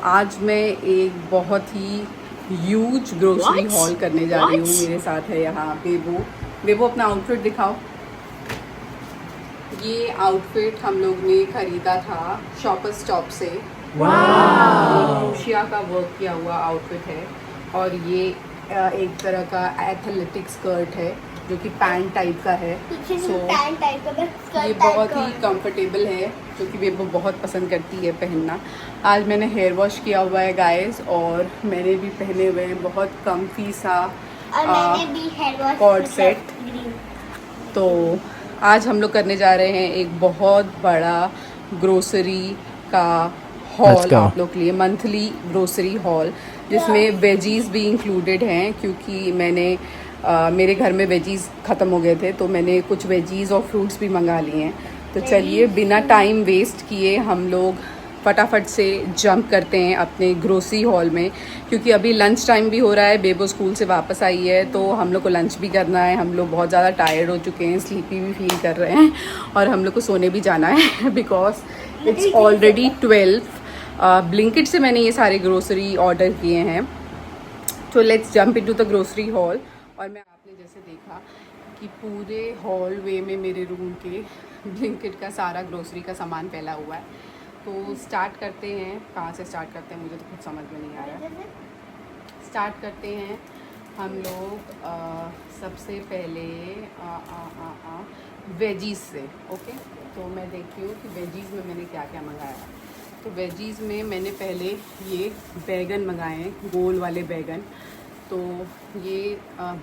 आज मैं एक बहुत ही ह्यूज ग्रोसरी हॉल करने जा रही हूँ। मेरे साथ है यहाँ बेबो। बेबो अपना आउटफिट दिखाओ। ये आउटफिट हम लोग ने खरीदा था शॉपर्स स्टॉप से। क्रोशिया का वर्क किया हुआ आउटफिट है और ये एक तरह का एथलेटिक स्कर्ट है जो कि पैंट टाइप का है। पैंट टाइप का बस ये बहुत ही कंफर्टेबल है जो कि बेबो बहुत पसंद करती है पहनना। आज मैंने हेयर वॉश किया हुआ है गाइस और मैंने भी पहने हुए हैं बहुत कम्फी सा कॉर्ड सेट। तो आज हम लोग करने जा रहे हैं एक बहुत बड़ा ग्रोसरी का हॉल आप लोग के लिए, मंथली ग्रोसरी हॉल जिसमें वेजीज भी इंक्लूडेड हैं क्योंकि मैंने मेरे घर में वेजीज ख़त्म हो गए थे तो मैंने कुछ वेजीज और फ्रूट्स भी मंगा लिए हैं। तो चलिए बिना टाइम वेस्ट किए हम लोग फटाफट से जंप करते हैं अपने ग्रोसरी हॉल में क्योंकि अभी लंच टाइम भी हो रहा है। बेबो स्कूल से वापस आई है तो हम लोग को लंच भी करना है। हम लोग बहुत ज़्यादा टायर्ड हो चुके हैं, स्लीपी भी फील कर रहे हैं और हम लोग को सोने भी जाना है बिकॉज इट्स ऑलरेडी 12। ब्लिंकिट से मैंने ये सारे ग्रोसरी ऑर्डर किए हैं। तो let's jump into the grocery hall. और मैं आपने जैसे देखा कि पूरे हॉल वे में मेरे रूम के ब्लिंकिट का सारा ग्रोसरी का सामान फैला हुआ है। तो स्टार्ट करते हैं। कहाँ से स्टार्ट करते हैं मुझे तो कुछ समझ में नहीं आ रहा है। स्टार्ट करते हैं हम लोग सबसे पहले वेजीज़ से। ओके, तो मैं देखती हूँ कि वेजीज़ में मैंने क्या क्या मंगाया। तो वेजीज़ में मैंने पहले ये बैगन मंगाए हैं, गोल वाले बैगन। तो ये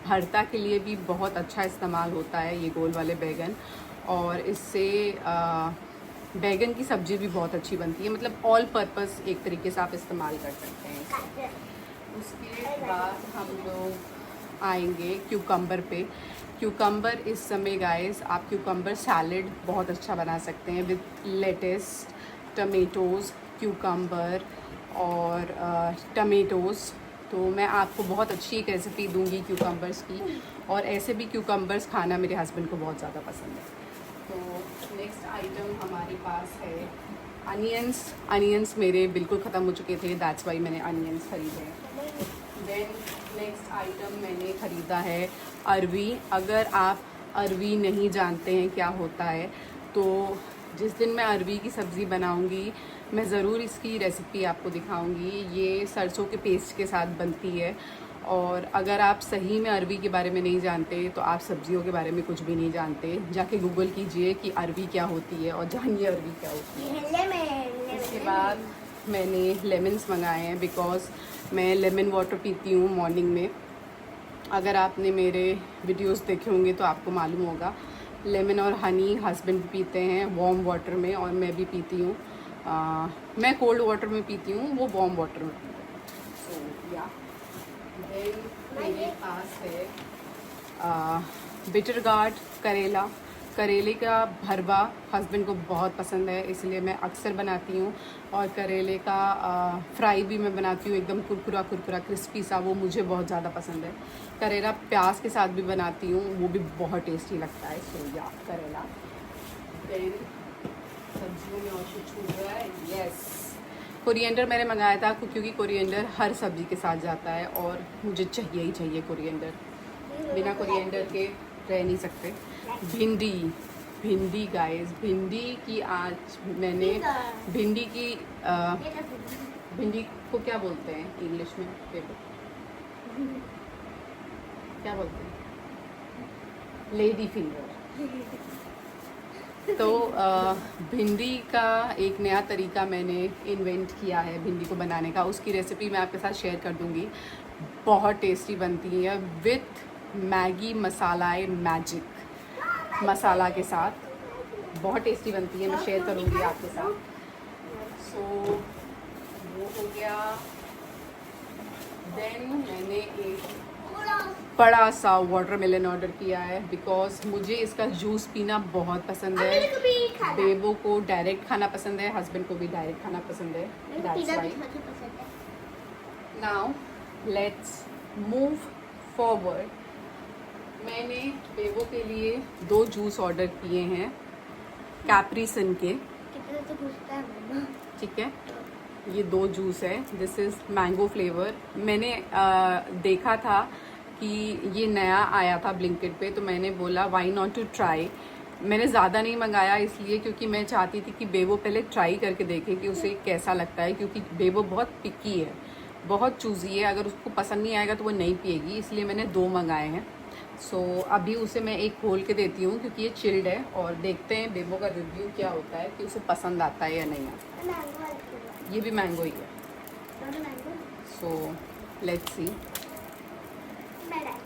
भरता के लिए भी बहुत अच्छा इस्तेमाल होता है ये गोल वाले बैगन, और इससे बैगन की सब्ज़ी भी बहुत अच्छी बनती है। मतलब ऑल पर्पस एक तरीके से आप इस्तेमाल कर सकते हैं। उसके बाद हम लोग आएंगे क्यूकम्बर पे। क्यूकम्बर इस समय गाइस आप क्यूकम्बर सैलेड बहुत अच्छा बना सकते हैं विद लेटिस, टमेटोज़, क्यूकम्बर और टमेटोज़। तो मैं आपको बहुत अच्छी एक रेसिपी दूंगी क्यूकम्बर्स की, और ऐसे भी क्यूकम्बर्स खाना मेरे हस्बैंड को बहुत ज़्यादा पसंद है। तो नेक्स्ट आइटम हमारे पास है अनियंस। अनियंस मेरे बिल्कुल ख़त्म हो चुके थे, दैट्स वाई मैंने अनियंस ख़रीदे हैं। देन नेक्स्ट आइटम मैंने ख़रीदा है अरवी। अगर आप अरवी नहीं जानते हैं क्या होता है तो जिस दिन मैं अरवी की सब्ज़ी बनाऊंगी मैं ज़रूर इसकी रेसिपी आपको दिखाऊंगी। ये सरसों के पेस्ट के साथ बनती है, और अगर आप सही में अरवी के बारे में नहीं जानते तो आप सब्जियों के बारे में कुछ भी नहीं जानते। जाके गूगल कीजिए कि अरवी क्या होती है और जानिए अरवी क्या होती है। इसके बाद मैंने लेमन्स मंगाए हैं बिकॉज़ मैं लेमन वाटर पीती हूँ मॉर्निंग में। अगर आपने मेरे वीडियोस देखे होंगे तो आपको मालूम होगा। लेमन और हनी हस्बैंड भी पीते हैं वार्म वाटर में, और मैं भी पीती हूँ। मैं कोल्ड वाटर में पीती हूँ, वो वार्म वाटर में पीते हैं। सो या मेरे पास है बिटर गार्ड करेला। करेले का भरवा हस्बैंड को बहुत पसंद है इसलिए मैं अक्सर बनाती हूँ, और करेले का फ्राई भी मैं बनाती हूँ, एकदम कुरकुरा कुरकुरा क्रिस्पी सा, वो मुझे बहुत ज़्यादा पसंद है। करेला प्याज के साथ भी बनाती हूँ, वो भी बहुत टेस्टी लगता है। सो या करेला। फिर सब्जियों में और कुछ छूट रहा है, यस कोरिएंडर मैंने मंगाया था क्योंकि कोरिएंडर हर सब्ज़ी के साथ जाता है और मुझे चाहिए ही चाहिए कोरिएंडर। बिना कोरिएंडर के रह नहीं सकते। भिंडी, भिंडी गाइस, भिंडी की आज मैंने भिंडी की भिंडी को क्या बोलते हैं इंग्लिश में? पेपर क्या बोलते हैं? Lady finger. तो भिंडी का एक नया तरीका मैंने इन्वेंट किया है भिंडी को बनाने का। उसकी रेसिपी मैं आपके साथ शेयर कर दूँगी। बहुत टेस्टी बनती है विथ मैगी मसालाए मैजिक मसाला के साथ, बहुत टेस्टी बनती है। मैं शेयर करूँगी आपके साथ। सो वो हो गया। देन मैंने एक बड़ा सा वाटरमेलन ऑर्डर किया है बिकॉज मुझे इसका जूस पीना बहुत पसंद है। बेबो को डायरेक्ट खाना पसंद है, हस्बैंड को भी डायरेक्ट खाना पसंद है। That's why. Now let's move forward. मैंने बेबो के लिए 2 जूस ऑर्डर किए हैं कैप्री सन के, ठीक है। ये 2 जूस है। This is mango flavour. मैंने देखा था कि ये नया आया था ब्लिंकिट पे, तो मैंने बोला व्हाई नॉट टू ट्राई। मैंने ज़्यादा नहीं मंगाया इसलिए क्योंकि मैं चाहती थी कि बेबो पहले ट्राई करके देखे कि उसे कैसा लगता है, क्योंकि बेबो बहुत पिकी है, बहुत चूज़ी है। अगर उसको पसंद नहीं आएगा तो वो नहीं पिएगी, इसलिए मैंने 2 मंगाए हैं। सो अभी उसे मैं एक खोल के देती हूँ क्योंकि ये चिल्ड है, और देखते हैं बेबो का रिव्यू क्या होता है कि उसे पसंद आता है या नहीं आता। मैंगो वाला ये भी मैंगो ही है। दोनों mango so let's see. Madam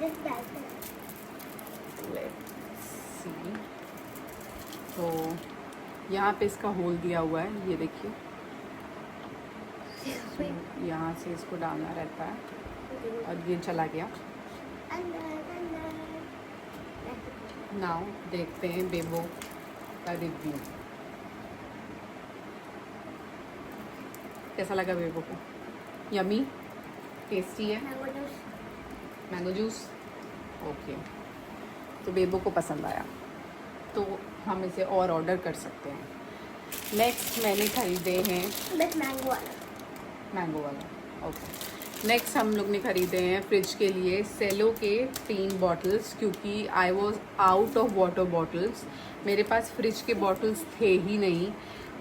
just that let's see. तो यहाँ पे इसका होल दिया हुआ है, ये देखिए। So, यहाँ से इसको डालना रहता है और ये चला गया। नाउ देखते हैं बेबो का रिव्यू कैसा लगा बेबो को। यमी, टेस्टी है। Mango juice okay. तो बेबो को पसंद आया तो हम इसे और ऑर्डर कर सकते हैं। नेक्स्ट मैंने खरीदे हैं बस मैंगो वाला ओके। नेक्स्ट हम लोग ने ख़रीदे हैं फ्रिज के लिए सेलो के 3 बॉटल्स, क्योंकि आई was out of water bottles. मेरे पास फ्रिज के बॉटल्स थे ही नहीं,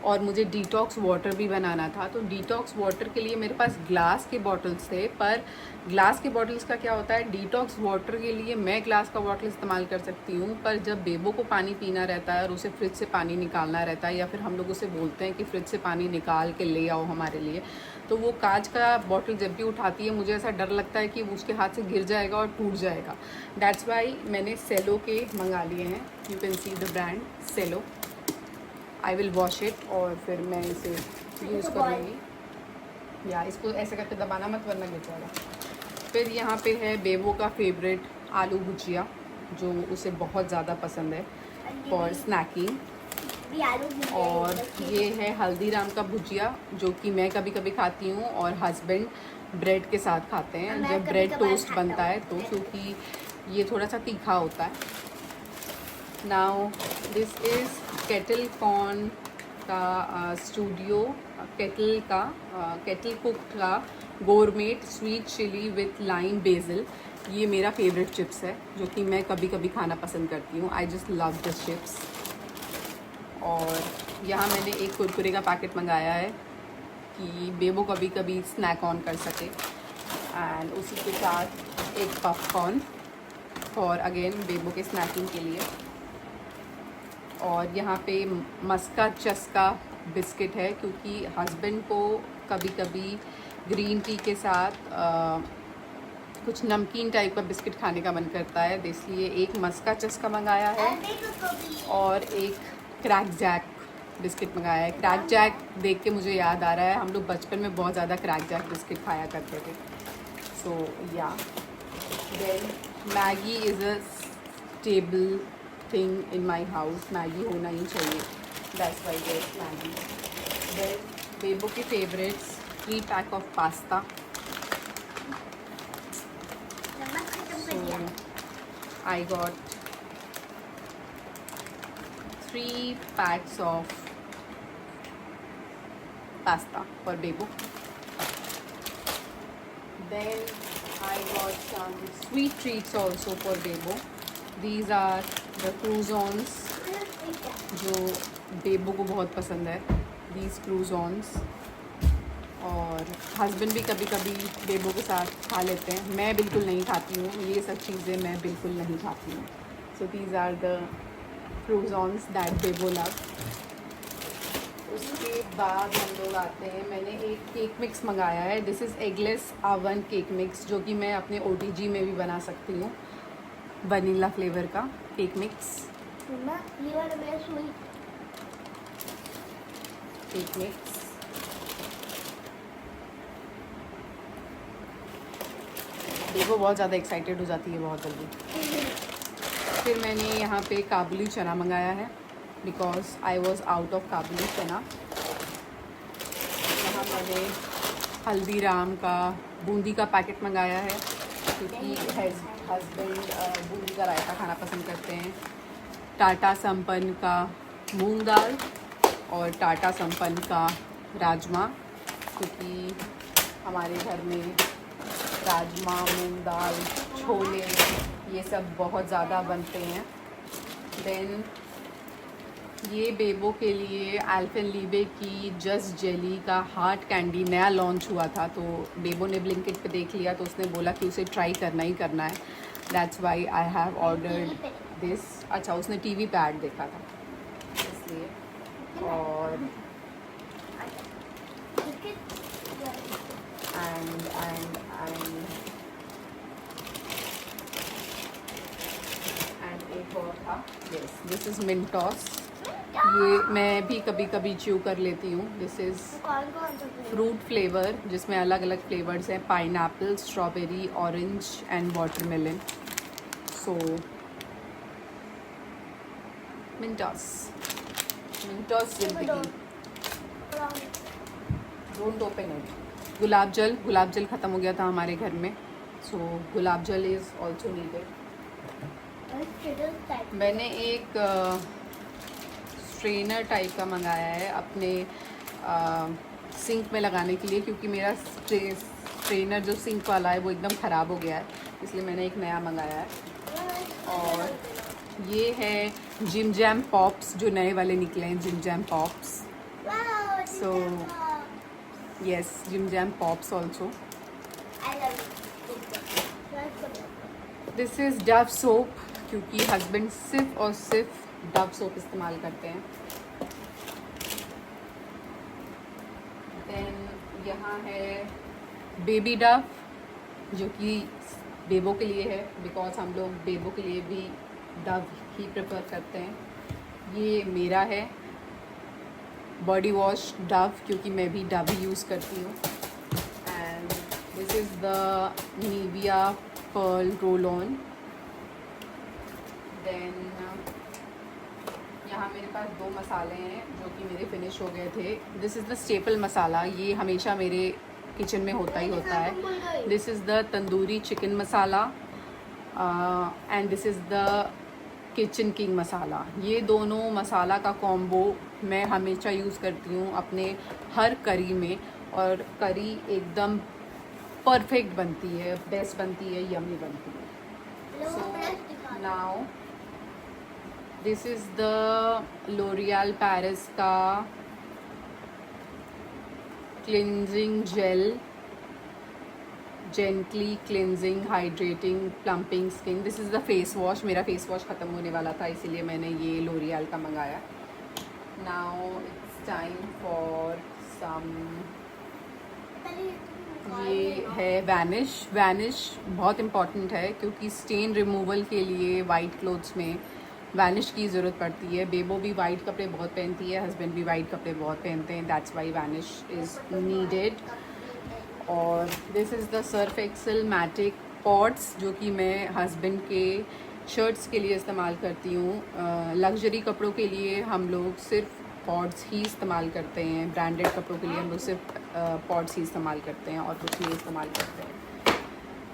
और मुझे डिटॉक्स वाटर भी बनाना था। तो डिटॉक्स वाटर के लिए मेरे पास ग्लास के बॉटल्स थे, पर ग्लास के बॉटल्स का क्या होता है, डिटॉक्स वाटर के लिए मैं ग्लास का बॉटल इस्तेमाल कर सकती हूँ, पर जब बेबो को पानी पीना रहता है और उसे फ्रिज से पानी निकालना रहता है, या फिर हम लोग उसे बोलते हैं कि फ्रिज से पानी निकाल के ले आओ हमारे लिए, तो वो कांच का बॉटल जब भी उठाती है मुझे ऐसा डर लगता है कि उसके हाथ से गिर जाएगा और टूट जाएगा। दैट्स वाई मैंने सेलो के मंगा लिए हैं। You can see the brand Cello. I will wash it और फिर मैं इसे यूज़ करूँगी। या इसको ऐसे करके दबाना मत वरना गिर जाएगा। फिर यहाँ पे है बेबो का फेवरेट आलू भुजिया, जो उसे बहुत ज़्यादा पसंद है फॉर स्नैकिंग। और ये है हल्दीराम का भुजिया, जो कि मैं कभी कभी खाती हूँ और हस्बैंड ब्रेड के साथ खाते हैं जब ब्रेड टोस्ट बनता है तो, क्योंकि ये थोड़ा सा तीखा होता है। Now this is Kettle Corn का स्टूडियो केटल कुक का gourmet sweet chilli with lime basil. ये मेरा फेवरेट चिप्स है, जो कि मैं कभी कभी खाना पसंद करती हूँ। I just love this chips. और यहाँ मैंने एक कुरकुरे का पैकेट मंगाया है कि बेबो कभी कभी स्नैक ऑन कर सके, एंड उसी के साथ एक पॉपकॉर्न और अगेन बेबो के स्नैकिंग के लिए। और यहाँ पे मस्का चस्का बिस्किट है, क्योंकि हस्बैंड को कभी कभी ग्रीन टी के साथ कुछ नमकीन टाइप का बिस्किट खाने का मन करता है, इसलिए एक मस्का चस्का मंगाया है और एक क्रैक जैक बिस्किट मंगाया है। क्रैक जैक देख के मुझे याद आ रहा है, हम लोग बचपन में बहुत ज़्यादा क्रैक जैक बिस्किट खाया करते थे। सो या then Maggi is a stable thing in my house. Maggi होना ही चाहिए, that's why there is Maggi. Then Bebo के favourites 3 pack of pasta. So I got 3 packs of pasta for Bebo. Then I got some sweet treats also for Bebo. These are the croissants जो बेबो को बहुत पसंद है, these croissants। और husband भी कभी कभी बेबो के साथ खा लेते हैं, मैं बिल्कुल नहीं खाती हूँ, ये सब चीज़ें मैं बिल्कुल नहीं खाती हूँ। So these are the croissants that Bebo love. उसके बाद हम लोग आते हैं, मैंने एक केक मिक्स मंगाया है। This is eggless oven cake mix, जो कि मैं अपने OTG में भी बना सकती हूँ। वनीला फ्लेवर का केक मिक्स, केक मिक्स। देखो बहुत ज़्यादा एक्साइटेड हो जाती है बहुत जल्दी। फिर मैंने यहाँ पे काबुली चना मंगाया है, because I was out of kabuli chana. यहाँ मैंने हल्दीराम का बूंदी का पैकेट मंगाया है, क्योंकि हस्बैंड बूंदी का रायता खाना पसंद करते हैं। टाटा संपन्न का मूंग दाल और टाटा संपन्न का राजमा, क्योंकि हमारे घर में राजमा, मूंग दाल, छोले ये सब बहुत ज़्यादा बनते हैं। देन ये बेबो के लिए अल्पेनलीबे की जस्ट जेली का हार्ट कैंडी नया लॉन्च हुआ था, तो बेबो ने ब्लिंकिट पे देख लिया तो उसने बोला कि उसे ट्राई करना ही करना है। That's why I have ordered this. अच्छा, उसने टीवी पे ऐड देखा था इसलिए। और एंड एक और था, यस, दिस इज़ मिंटॉस। ये मैं भी कभी कभी च्यू कर लेती हूँ। दिस इज़ फ्रूट फ्लेवर, जिसमें अलग अलग फ्लेवर्स हैं, pineapple, strawberry, orange and watermelon. So Mentos, Mentos जिंदगी। Don't open it. गुलाब जल ख़त्म हो गया था हमारे घर में, सो गुलाब जल इज़ ऑल्सो नीडेड। मैंने एक स्ट्रेनर टाइप का मंगाया है अपने सिंक में लगाने के लिए, क्योंकि मेरा स्ट्रेनर जो सिंक वाला है वो एकदम ख़राब हो गया है, इसलिए मैंने एक नया मंगाया है। और ये है जिम जैम पॉप्स, जो नए वाले निकले हैं, Jim Jam pops. So yes, Jim Jam pops also. This is Dove soap, क्योंकि हस्बैंड सिर्फ और सिर्फ डव सोप इस्तेमाल करते हैं। देन यहाँ है बेबी डव, जो कि बेबो के लिए है, बिकॉज हम लोग बेबो के लिए भी डव ही प्रेफर करते हैं। ये मेरा है बॉडी वॉश डव, क्योंकि मैं भी डव ही यूज़ करती हूँ। And this is the Nivea pearl roll on. Then यहाँ मेरे पास 2 मसाले हैं जो कि मेरे फिनिश हो गए थे। This is the staple masala, ये हमेशा मेरे किचन में होता ही होता है। This is the tandoori chicken masala and this is the Kitchen King masala. ये दोनों मसाला का कॉम्बो मैं हमेशा यूज़ करती हूँ अपने हर करी में, और करी एकदम परफेक्ट बनती है, बेस्ट बनती है, यम्मी बनती है। So now this is the L'Oreal Paris का cleansing gel, gently cleansing hydrating plumping skin. This is the face wash. मेरा फेस वॉश ख़त्म होने वाला था, इसीलिए मैंने ये लोरियल का मंगाया। Now it's time for some, ये है वैनिश। वैनिश बहुत इम्पॉर्टेंट है, क्योंकि स्टेन रिमूवल के लिए वाइट क्लोथ्स में वैनिश की ज़रूरत पड़ती है। बेबो भी वाइट कपड़े बहुत पहनती है, हस्बैंड भी वाइट कपड़े बहुत पहनते हैं, that's why Vanish is needed. और this is the Surf Excel Matic pots, जो कि मैं हस्बैंड के शर्ट्स के लिए इस्तेमाल करती हूँ। लग्जरी कपड़ों के लिए हम लोग सिर्फ पॉट्स ही इस्तेमाल करते हैं, ब्रांडेड कपड़ों के लिए हम लोग सिर्फ पॉट्स ही इस्तेमाल करते हैं और कुछ नहीं इस्तेमाल करते हैं।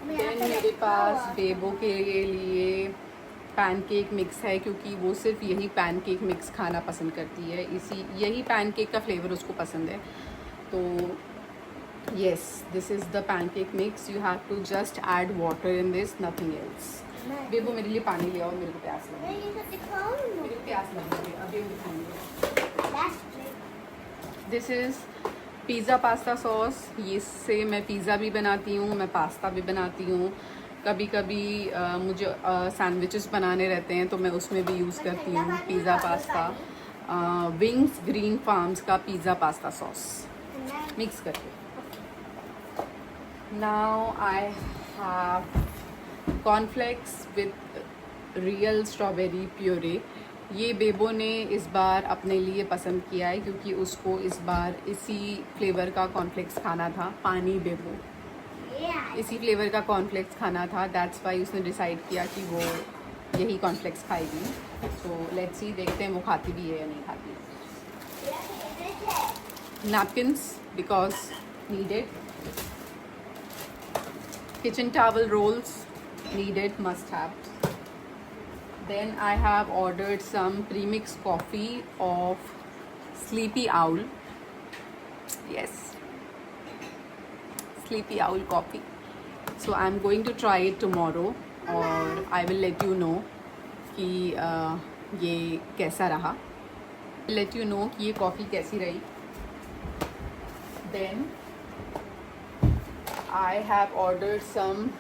देन मेरे पास बेबो के लिए पैनकेक मिक्स है, क्योंकि वो सिर्फ यही पैनकेक मिक्स खाना पसंद करती है, यही पैनकेक का फ्लेवर उसको पसंद है। तो yes, this is the pancake mix. You have to just add water in this, nothing else. बेबो मेरे लिए पानी ले आओ, मेरे को प्यास लगी। मेरे को प्यास लगी, अभी दिखाऊंगी। This is pizza pasta sauce. इससे मैं पिज़्ज़ा भी बनाती हूँ, मैं पास्ता भी बनाती हूँ। कभी कभी मुझे सैंडविचेस बनाने रहते हैं तो मैं उसमें भी यूज़ करती हूँ pizza pasta. Wings green farms का पिज़्ज़ा पास्ता सॉस मिक्स करके। Now I have cornflakes with real strawberry puree। ये बेबो ने इस बार अपने लिए पसंद किया है, क्योंकि उसको इस बार इसी फ्लेवर का कॉर्नफ्लेक्स खाना था। पानी बेबो इसी फ्लेवर का कॉर्नफ्लेक्स खाना था, दैट्स वाई उसने डिसाइड किया कि वो यही कॉर्नफ्लेक्स खाएगी। सो लेट्स सी, देखते हैं वो खाती भी है या नहीं खाती। Napkins because needed. Kitchen towel rolls needed, must have. Then I have ordered some premix coffee of Sleepy Owl, Yes, Sleepy Owl coffee. So I'm going to try it tomorrow और I will let you know कि ये कैसा रहा. Let you know कि ये coffee कैसी रही. Then I have ordered some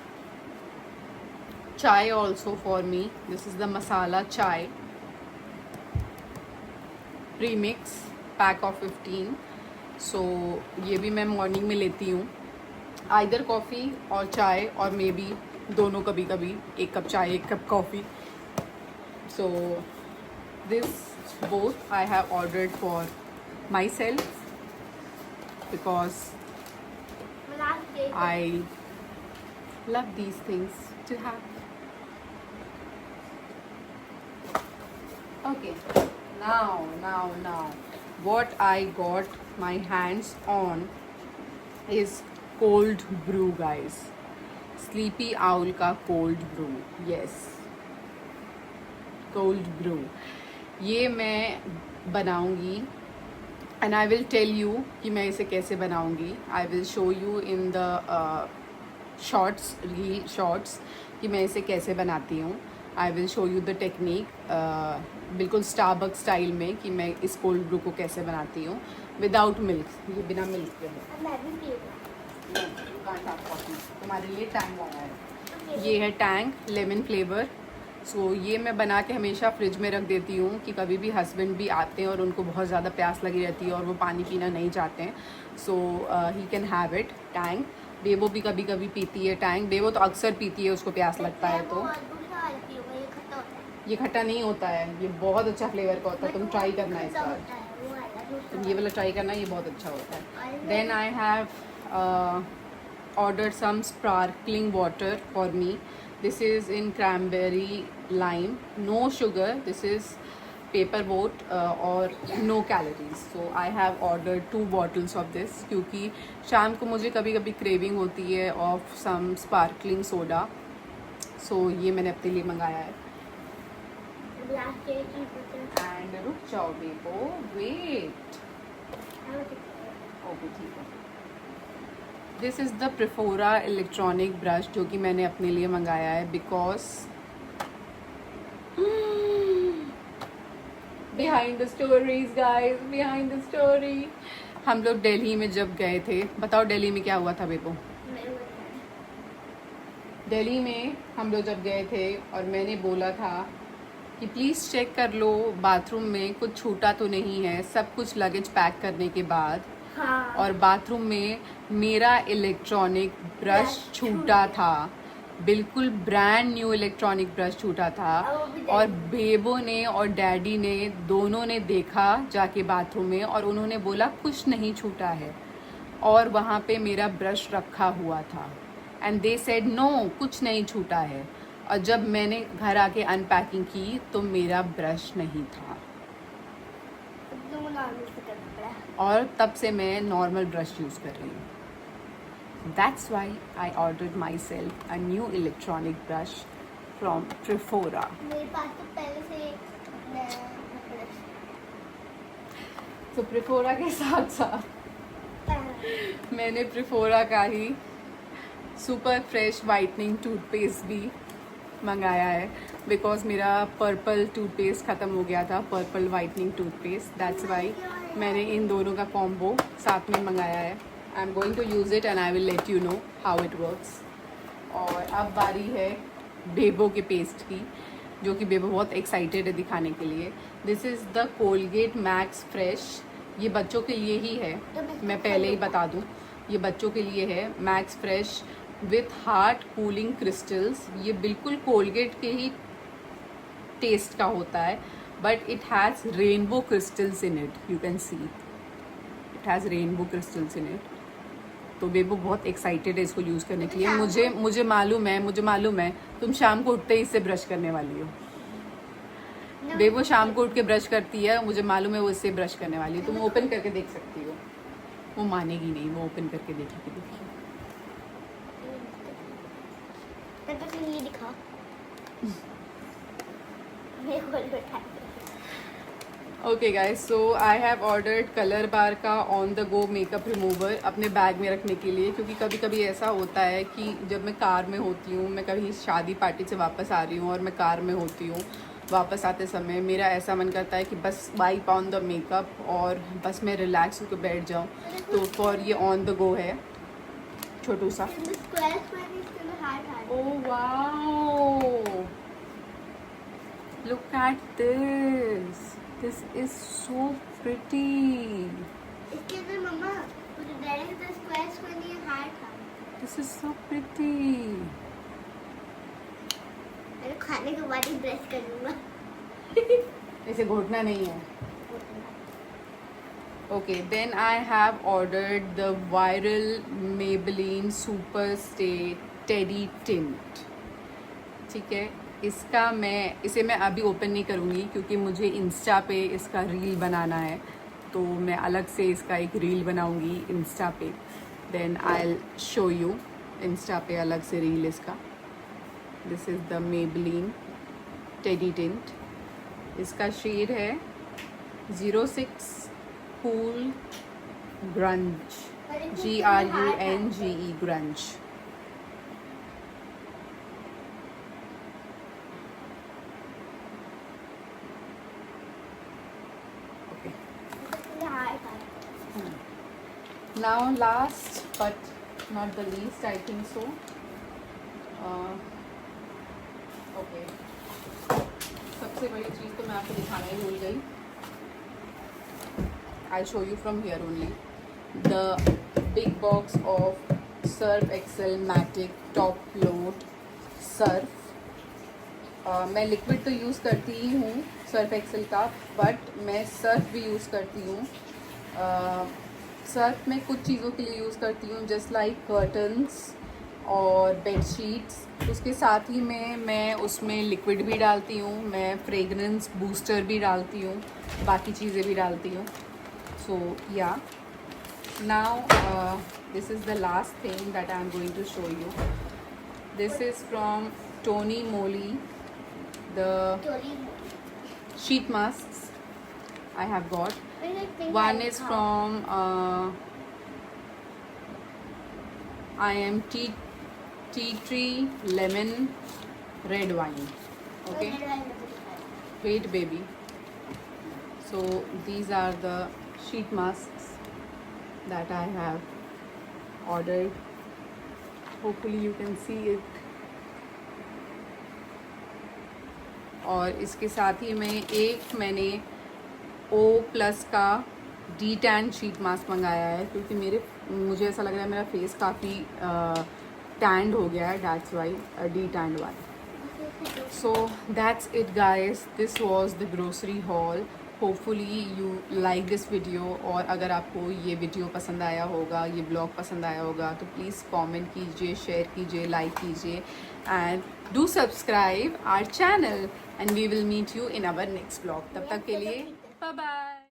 chai also for me. This is the masala chai premix pack of 15. So ये भी मैं मॉर्निंग में लेती हूँ. आइदर कॉफ़ी और चाय और मे बी दोनों कभी कभी, एक कप चाय एक cup coffee. So this both I have ordered for myself because I love these things to have. Okay, now what I got my hands on is cold brew, guys. Sleepy Owl का cold brew. Yes, cold brew. ये मैं बनाऊंगी and I will tell you कि मैं इसे कैसे बनाऊंगी. I will show you in the shorts, reel shorts, कि मैं इसे कैसे बनाती हूँ. I will show you the technique बिल्कुल स्टारबक्स स्टाइल में कि मैं इस कोल्ड ब्रू को कैसे बनाती हूँ विदाउट मिल्क. ये बिना मिल्क के है. तुम्हारे लिए टैंग आया है. ये है टैंग लेमन फ्लेवर. सो ये मैं बना के हमेशा फ्रिज में रख देती हूँ कि कभी भी हस्बैंड भी आते हैं और उनको बहुत ज़्यादा प्यास लगी रहती है और वो पानी पीना नहीं चाहते हैं. So he can have it. Tang Bebo भी कभी कभी पीती है. टैंग बेबो तो अक्सर पीती है, उसको प्यास लगता है. तो ये खट्टा नहीं होता है, ये बहुत अच्छा फ्लेवर का होता है. तुम ट्राई करना है इसका, तुम ये वाला ट्राई करना, ये बहुत अच्छा होता है. Then I have ordered some sparkling water for me. This is in cranberry lime, no sugar. This is paper boat और no calories. So I have ordered 2 bottles of this क्योंकि शाम को मुझे कभी कभी क्रेविंग होती है of some sparkling soda. So ये मैंने अपने लिए मंगाया है. And रुक जाओ बेबो, wait. ओके ठीक है. This is the Perfora electronic brush जो कि मैंने अपने लिए मंगाया है because behind the stories guys, behind the story. हम लोग दिल्ली में जब गए थे, बताओ दिल्ली में क्या हुआ था बेबो. दिल्ली में हम लोग जब गए थे और मैंने बोला था कि प्लीज़ चेक कर लो बाथरूम में कुछ छूटा तो नहीं है, सब कुछ लगेज पैक करने के बाद. हाँ. और बाथरूम में मेरा इलेक्ट्रॉनिक ब्रश छूटा था, बिल्कुल ब्रांड न्यू इलेक्ट्रॉनिक ब्रश छूटा था. और बेबो ने और डैडी ने दोनों ने देखा जाके बाथरूम में और उन्होंने बोला कुछ नहीं छूटा है. और वहाँ पे मेरा ब्रश रखा हुआ था एंड दे सेड नो, कुछ नहीं छूटा है. और जब मैंने घर आके अनपैकिंग की तो मेरा ब्रश नहीं था और तब से मैं नॉर्मल ब्रश यूज़ कर रही हूँ. That's why I ordered myself a new electronic brush from Perfora. मेरे पास तो पहले से तो प्रिफोरा के साथ साथ मैंने प्रिफोरा का ही सुपर फ्रेश वाइटनिंग टूथपेस्ट भी मंगाया है बिकॉज मेरा पर्पल टूथपेस्ट ख़त्म हो गया था, purple whitening toothpaste. That's why मैंने इन दोनों का कॉम्बो साथ में मंगाया है. I am going to use it and I will let you know how it works. और अब बारी है बेबो के पेस्ट की, जो कि बेबो बहुत एक्साइटेड है दिखाने के लिए. This is the Colgate max fresh. ये बच्चों के लिए ही है, मैं पहले ही बता दूँ, ये बच्चों के लिए है. Max fresh with heart cooling crystals. ये बिल्कुल कोलगेट के ही टेस्ट का होता है but it has rainbow crystals in it. You can see it has rainbow crystals in it. तो बेबो बहुत एक्साइटेड है इसको यूज़ करने के लिए. मुझे मालूम है तुम शाम को उठते ही इससे ब्रश करने वाली हो. बेबो शाम को उठ के ब्रश करती है, मुझे मालूम है वो इससे ब्रश करने वाली है. तुम ओपन करके देख सकती हो. वो मानेगी नहीं, वो ओपन करके देखेगी. देखिए ये दिखा. मैं खोल बैठा. Okay guys, so I have ordered Colorbar का on the go makeup remover अपने बैग में रखने के लिए, क्योंकि कभी कभी ऐसा होता है कि जब मैं कार में होती हूँ, मैं कभी शादी पार्टी से वापस आ रही हूँ और मैं कार में होती हूँ, वापस आते समय मेरा ऐसा मन करता है कि बस वाइप ऑन द मेकअप और बस मैं रिलैक्स होकर बैठ जाऊँ। तो फॉर ये ऑन द गो है छोटू सा। Oh wow, look at this. This is so pretty. इसके अंदर मम्मा मुझे डायरेक्ट द स्क्वायर्स में नहीं हार्ट था। This is so pretty. मैं खाने के बाद ही ब्रश करूँगा। इसे घोटना नहीं है। Okay, then I have ordered the viral Maybelline Super Stay Teddy Tint. ठीक है, इसे मैं अभी ओपन नहीं करूँगी क्योंकि मुझे इंस्टा पे इसका रील बनाना है, तो मैं अलग से इसका एक रील बनाऊँगी इंस्टा पे। Then I will show you Insta पे अलग से रील इसका। This is the Maybelline teddy tint. इसका शेड है 06 cool grunge, GRUNGE grunge. Now last but not the least, I think so. Okay. सबसे बड़ी चीज़ तो मैं आपको दिखाना ही भूल गई। I'll show you from here only. The big box of Surf Excel Matic Top Load Surf. मैं लिक्विड तो यूज़ करती ही हूँ सर्फ एक्सेल का, बट मैं सर्फ भी यूज़ करती हूँ। सर्फ में कुछ चीज़ों के लिए यूज़ करती हूँ, जस्ट लाइक कर्टन्स और बेडशीट्स। उसके साथ ही मैं उसमें लिक्विड भी डालती हूँ, मैं फ्रेगरेंस बूस्टर भी डालती हूँ, बाकी चीज़ें भी डालती हूँ। So yeah now this is the last thing that I am going to show you. This is from Tony Moly, the sheet masks I have got. One is from I am tea tree lemon red wine. Okay, wait baby. So these are the sheet masks that I have ordered. Hopefully you can see it. और इसके साथ ही मैंने O+ का D-tan sheet mask मंगाया है, क्योंकि मुझे ऐसा लग रहा है मेरा फेस काफ़ी टैंड हो गया है, दैट्स वाई D-tan वाला। So that's it guys, this was the grocery hall. Hopefully you like this video, और अगर आपको ये वीडियो पसंद आया होगा, ये ब्लॉग पसंद आया होगा, तो प्लीज़ कमेंट कीजिए, शेयर कीजिए, लाइक कीजिए, and do subscribe our channel, and we will meet you in our next blog. तब तक के लिए बाय बाय।